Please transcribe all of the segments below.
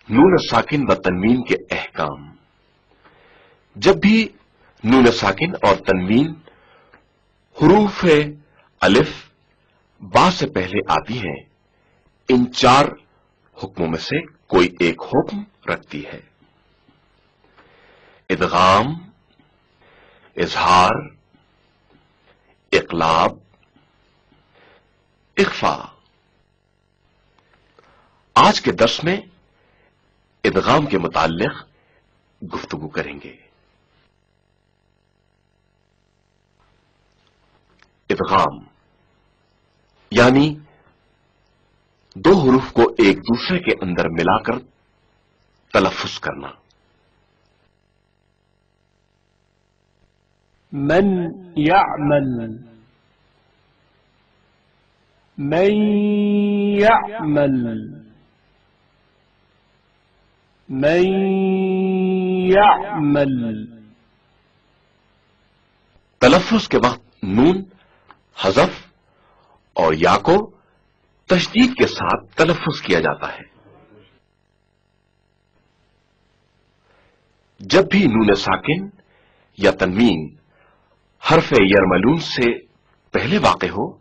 نون ساکن و تنوین کے احکام۔ جب بھی نون ساکن اور تنوین حروف الف با سے پہلے آتی ہیں، ان چار حکموں میں سے کوئی ایک حکم رکھتی ہے: ادغام، اظہار، اقلاب، اخفا۔ آج کے درس میں ادغام کے متعلق گفتگو کریں گے۔ ادغام یعنی دو حروف کو ایک دوسرے کے اندر ملا کر تلفظ کرنا۔ من يعمل، من يعمل، من يعمل۔ تلفظ کے وقت نون حذف اور یا کو تشدید کے ساتھ تلفظ کیا جاتا ہے۔ جب بھی نون ساکن یا تنوین حرف یرملون سے پہلے واقع ہو،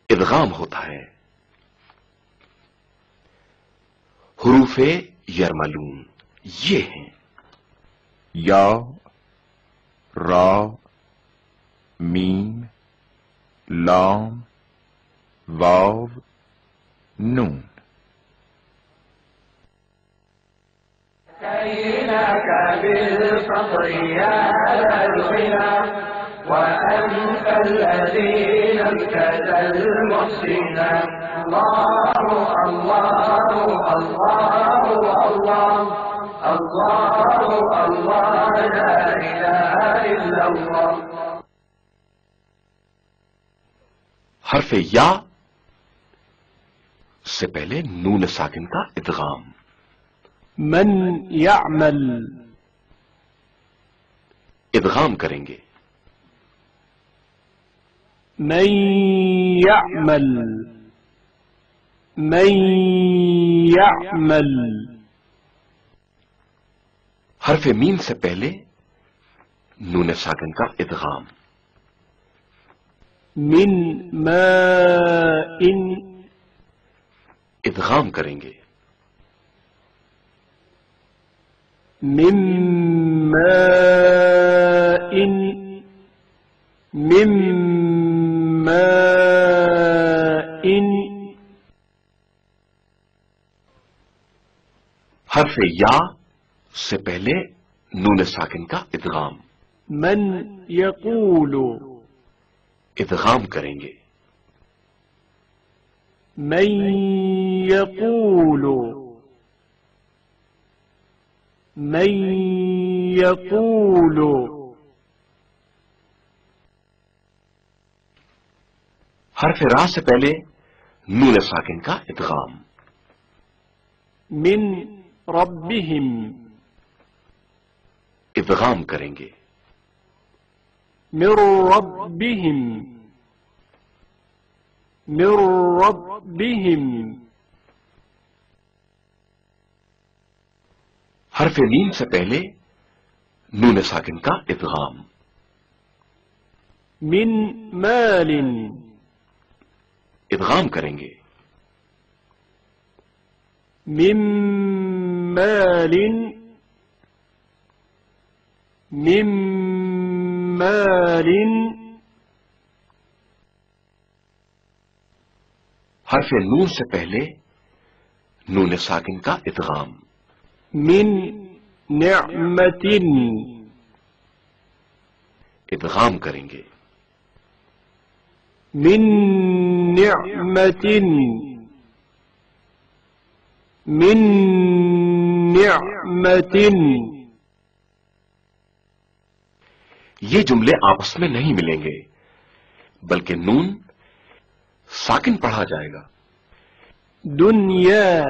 ادغام ہوتا ہے۔ حروف یرملون یہ ہیں: یا، را، میم، لام، واو، نون۔ أتيناك بالفضل يا ذا الغنى وأنت الذي نكد المحسن. الله الله الله الله الله الله لا إله إلا الله. حرف یا سے پہلے نون ساکن کا ادغام۔ من يعمل، ادغام کریں گے۔ من يعمل، من يعمل۔ حرف میم سے پہلے نون ساکن کا ادغام۔ من ماء، ادغام کریں گے۔ من ماء، من ماء۔ حرف یا سے پہلے نون ساکن کا ادغام۔ من يقول، ادغام کریں گے۔ من يقول، من يقول۔ حرف را سے پہلے نون ساکن کا ادغام۔ من ربهم، ادغام کریں گے۔ من ربهم، من ربهم۔ حرف میم سے پہلے نون ساکن کا ادغام۔ من مال، ادغام کریں گے۔ من مال، من مال۔ حرف نون سے پہلے نون ساکن کا ادغام۔ من نعمة، ادغام کریں گے۔ من نعمة، من نعمة۔ یہ جملے آپس میں نہیں ملیں گے، بلکہ نون ساکن پڑھا جائے گا۔ دنیا،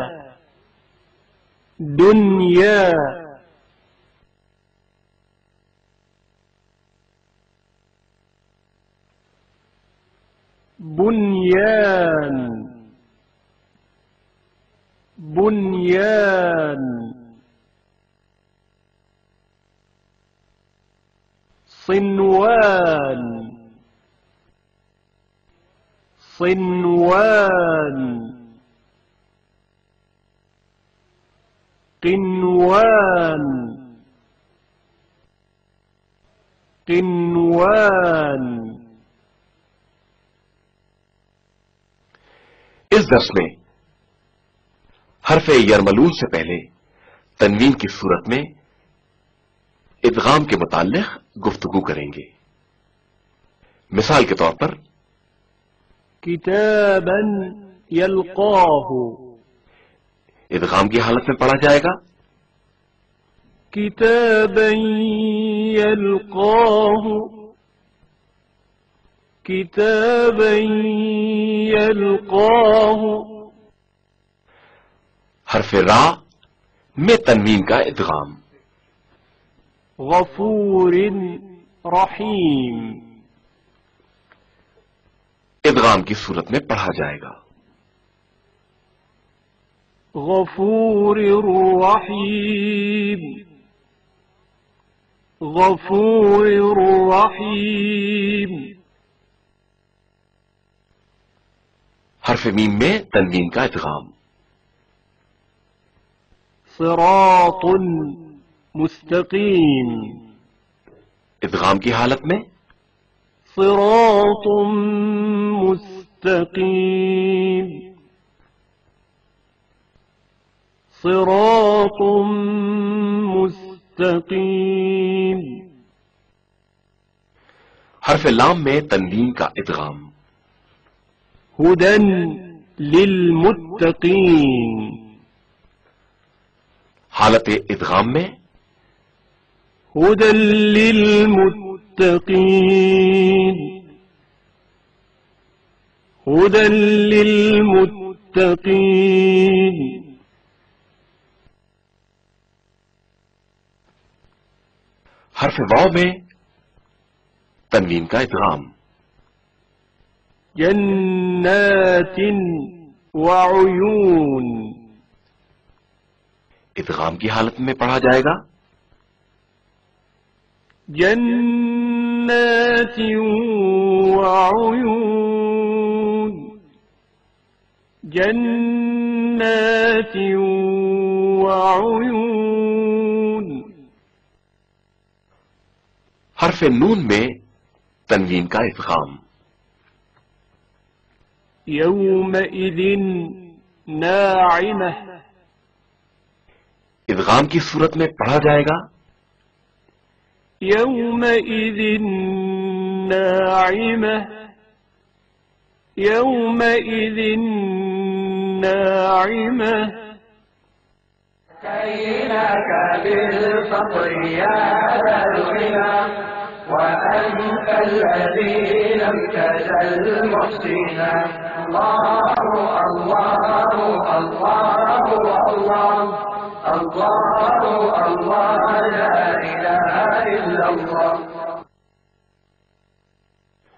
دنیا۔ بنيان، بنيان صنوان صنوان قنوان قنوان. اس درس میں حرف یرملون سے پہلے تنوین کی صورت میں ادغام کے متعلق گفتگو کریں گے. مثال کے طور پر کتابا یلقاہ ادغام کی حالت میں پڑھا جائے گا کتابا یلقاہ کتابا یلقاہ. حرف را میں تنوین کا ادغام غفور رحیم ادغام کی صورت میں پڑھا جائے گا غفور رحیم غفور رحیم. حرف میم میں تنوین کا ادغام صراط مستقیم ادغام کی حالت میں صراط مستقیم صراط مستقیم. حرف لام میں تنوین کا ادغام ہدن للمتقین حالت ادغام میں ہدن للمتقین ہدن للمتقین. حرف واو میں تنوین کا ادغام جنات وعیون ادغام کی حالت میں پڑھا جائے گا جنات وعیون جنات وعیون. حرف نون میں تنوین کا ادغام یومئذ ناعمہ ادغام کی صورت میں پڑھا جائے گا یومئذ ناعمہ یومئذ ناعمہ. كيناك بالفقر يا ذا الغنى وأنت الذي لم تزل محسنا. الله الله الله الله الله الله لا إله إلا الله.